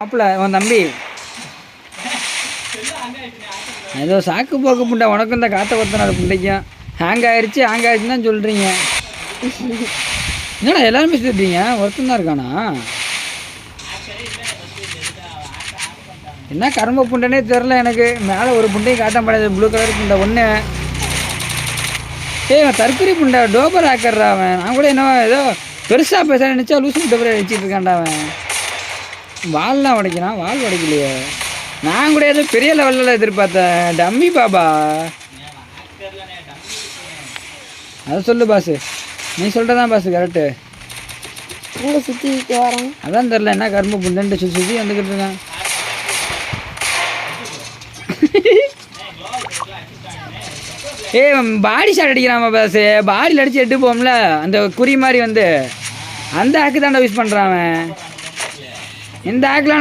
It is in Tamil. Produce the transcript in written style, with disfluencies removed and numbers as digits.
மாப்பிள்ள உன் தம்பி ஏதோ சாக்கு போக்கு புண்டை உனக்கும் இந்த காற்றை கொத்தனார் புண்டைக்கும் ஹேங் ஆயிடுச்சுன்னு தான் சொல்கிறீங்க. என்னடா எல்லாருமே சேர்த்துட்டீங்க, ஒருத்தன் தான் இருக்கானா? என்ன கரும்பு புண்டைனே தெரில எனக்கு. மேலே ஒரு புண்டையும் காட்ட மாட்டேது, ப்ளூ கலர் புண்டை ஒன்று. அவன் தற்கொலை புண்டை டோபர் ஆக்கறா அவன். நான் கூட என்ன ஏதோ பெருசாக பேச நினச்சா லூசு டோபரை அடிச்சிட்டு இருக்கான்டா அவன். வால்லாம் உடைக்கிறான், வால் உடைக்கலையே. நான் கூட ஏதோ பெரிய லெவலில் எதிர்பார்த்தேன். டம்மி பாபா அதை சொல்லு பாஸு, நீ சொல்கிறதான் பாஸு கரெக்டு. சுற்றி வரோம் அதான் தெரில என்ன கரும்பு புண்டுன்ட்டு சுற்றி வந்துக்கிட்டு இருக்கான். பாடி ஷாட் அடிக்கிறான் பாஸு. பாடியில் அடித்து எட்டு போம்ல அந்த குறி மாதிரி வந்து அந்த ஆக்கு தாண்டா யூஸ் பண்ணுறான் அவன். இந்த ஆக்கில்